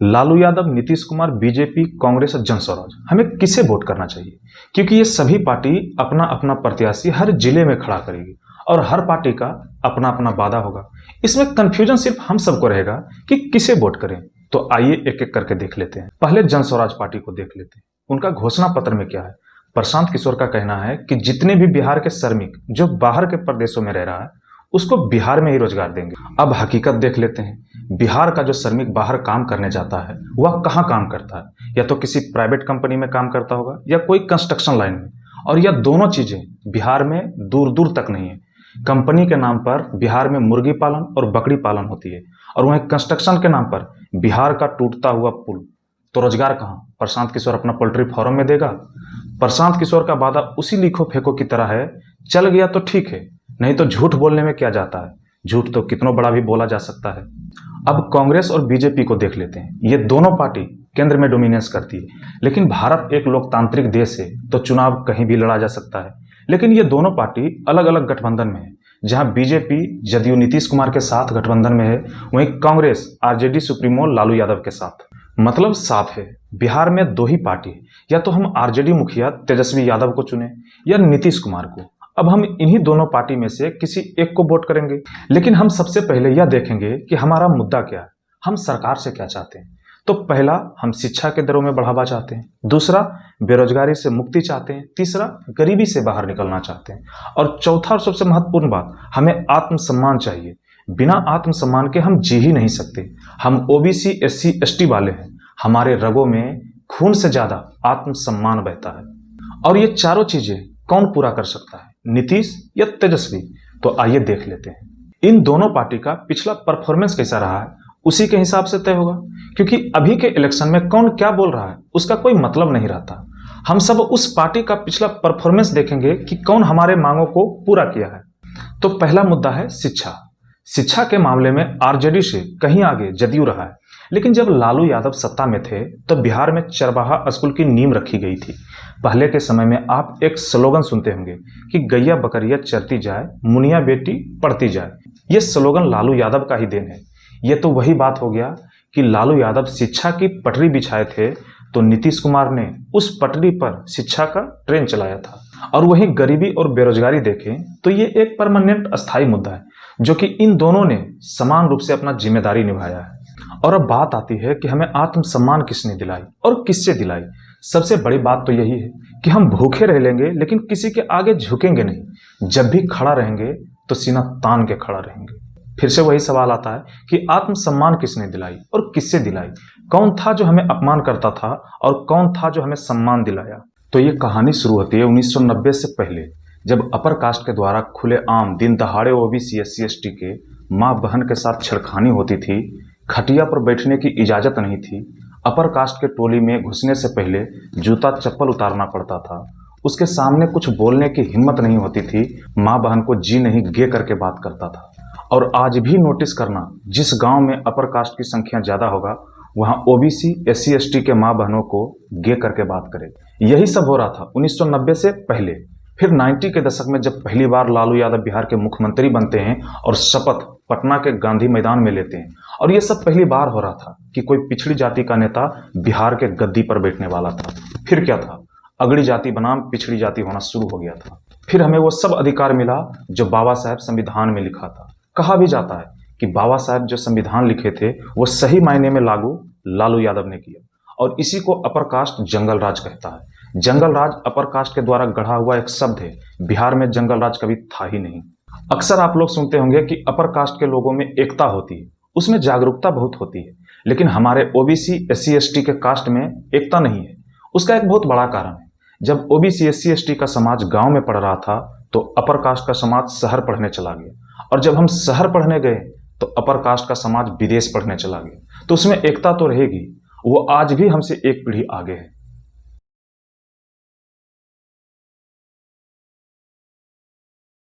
Lalu Yadav, Nitish Kumar, BJP, Congress और जनस्वराज, हमें किसे वोट करना चाहिए? क्योंकि ये सभी पार्टी अपना अपना प्रत्याशी हर जिले में खड़ा करेगी और हर पार्टी का अपना अपना वादा होगा। इसमें कंफ्यूजन सिर्फ हम सबको रहेगा कि किसे वोट करें। तो आइए एक एक करके देख लेते हैं। पहले जनस्वराज पार्टी को देख लेते हैं। उनका घोषणा पत्र में क्या है? प्रशांत किशोर का कहना है कि जितने भी बिहार के श्रमिक जो बाहर के प्रदेशों में रह रहा है उसको बिहार में ही रोजगार देंगे। अब हकीकत देख लेते हैं। बिहार का जो श्रमिक बाहर काम करने जाता है वह कहाँ काम करता है? या तो किसी प्राइवेट कंपनी में काम करता होगा या कोई कंस्ट्रक्शन लाइन में, और यह दोनों चीजें बिहार में दूर दूर तक नहीं है। कंपनी के नाम पर बिहार में मुर्गी पालन और बकरी पालन होती है, और वहीं कंस्ट्रक्शन के नाम पर बिहार का टूटता हुआ पुल। तो रोजगार कहाँ? प्रशांत किशोर अपना पोल्ट्री फार्म में देगा? प्रशांत किशोर का वादा उसी लिखो फेंको की तरह है, चल गया तो ठीक है, नहीं तो झूठ बोलने में क्या जाता है। झूठ तो कितनों बड़ा भी बोला जा सकता है। अब कांग्रेस और बीजेपी को देख लेते हैं। ये दोनों पार्टी केंद्र में डोमिनेंस करती है, लेकिन भारत एक लोकतांत्रिक देश है तो चुनाव कहीं भी लड़ा जा सकता है। लेकिन ये दोनों पार्टी अलग अलग गठबंधन में है। जहां बीजेपी जदयू नीतीश कुमार के साथ गठबंधन में है, वहीं कांग्रेस आरजेडी सुप्रीमो लालू यादव के साथ। मतलब साफ है, बिहार में दो ही पार्टी है, या तो हम आरजेडी मुखिया तेजस्वी यादव को चुने या नीतीश कुमार को। अब हम इन्हीं दोनों पार्टी में से किसी एक को वोट करेंगे। लेकिन हम सबसे पहले यह देखेंगे कि हमारा मुद्दा क्या है, हम सरकार से क्या चाहते हैं। तो पहला, हम शिक्षा के दरों में बढ़ावा चाहते हैं। दूसरा, बेरोजगारी से मुक्ति चाहते हैं। तीसरा, गरीबी से बाहर निकलना चाहते हैं। और चौथा और सबसे महत्वपूर्ण बात, हमें आत्मसम्मान चाहिए। बिना आत्मसम्मान के हम जी ही नहीं सकते। हम ओबीसी, एससी, एसटी वाले हैं। हमारे रगों में खून से ज्यादा आत्मसम्मान बहता है। और ये चारों चीजें कौन पूरा कर सकता है, नीतीश या तेजस्वी? तो आइए देख लेते हैं। इन दोनों पार्टी का पिछला परफॉर्मेंस कैसा रहा है उसी के हिसाब से तय होगा, क्योंकि अभी के इलेक्शन में कौन क्या बोल रहा है उसका कोई मतलब नहीं रहता। हम सब उस पार्टी का पिछला परफॉर्मेंस देखेंगे कि कौन हमारे मांगों को पूरा किया है। तो पहला मुद्दा है शिक्षा। शिक्षा के मामले में आरजेडी से कहीं आगे जदयू रहा है। लेकिन जब लालू यादव सत्ता में थे तो बिहार में चरवाहा स्कूल की नींव रखी गई थी। पहले के समय में आप एक स्लोगन सुनते होंगे कि गैया बकरिया चरती जाए, मुनिया बेटी पढ़ती जाए। ये स्लोगन लालू यादव का ही देन है। ये तो वही बात हो गया कि लालू यादव शिक्षा की पटरी बिछाए थे तो नीतीश कुमार ने उस पटरी पर शिक्षा का ट्रेन चलाया था। और वहीं गरीबी और बेरोजगारी देखें तो ये एक परमानेंट अस्थायी मुद्दा है, जो कि इन दोनों ने समान रूप से अपना जिम्मेदारी निभाया है। और अब बात आती है कि हमें आत्मसम्मान किसने दिलाई और किससे दिलाई। सबसे बड़ी बात तो यही है कि हम भूखे रह लेंगे लेकिन किसी के आगे झुकेंगे नहीं। जब भी खड़ा रहेंगे तो सीना तान के खड़ा रहेंगे। फिर से वही सवाल आता है कि आत्मसम्मान किसने दिलाई और किससे दिलाई? कौन था जो हमें अपमान करता था और कौन था जो हमें सम्मान दिलाया? तो ये कहानी शुरू होती है 1990 से पहले, जब अपर कास्ट के द्वारा खुलेआम दिन दहाड़े ओबीसी, एससी, एसटी के माँ बहन के साथ छेड़खानी होती थी। खटिया पर बैठने की इजाजत नहीं थी। अपर कास्ट के टोली में घुसने से पहले जूता चप्पल उतारना पड़ता था। उसके सामने कुछ बोलने की हिम्मत नहीं होती थी। माँ बहन को जी नहीं गे करके बात करता था। और आज भी नोटिस करना, जिस गांव में अपर कास्ट की संख्या ज्यादा होगा वहां ओबीसी, एससी, एसटी के माँ बहनों को गे करके बात करे। यही सब हो रहा था 1990 से पहले। फिर 90 के दशक में जब पहली बार लालू यादव बिहार के मुख्यमंत्री बनते हैं और शपथ पटना के गांधी मैदान में लेते हैं, और यह सब पहली बार हो रहा था कि कोई पिछड़ी जाति का नेता बिहार के गद्दी पर बैठने वाला था। फिर क्या था, अगड़ी जाति बनाम पिछड़ी जाति होना शुरू हो गया था। फिर हमें वो सब अधिकार मिला जो बाबा साहब संविधान में लिखा था। कहा भी जाता है कि बाबा साहब जो संविधान लिखे थे वो सही मायने में लागू लालू यादव ने किया, और इसी को अपर कास्ट जंगल राज कहता है। जंगल राज अपर कास्ट के द्वारा गढ़ा हुआ एक शब्द है। बिहार में जंगल राज कभी था ही नहीं। अक्सर आप लोग सुनते होंगे कि अपर कास्ट के लोगों में एकता होती है, उसमें जागरूकता बहुत होती है। लेकिन हमारे ओबीसी, एससी, एसटी के कास्ट में एकता नहीं है। उसका एक बहुत बड़ा कारण है, जब ओबीसी, एससी, एसटी का समाज गांव में पढ़ रहा था तो अपर कास्ट का समाज शहर पढ़ने चला गया, और जब हम शहर पढ़ने गए तो अपर कास्ट का समाज विदेश पढ़ने चला गया। तो उसमें एकता तो रहेगी। वो आज भी हमसे एक पीढ़ी आगे है।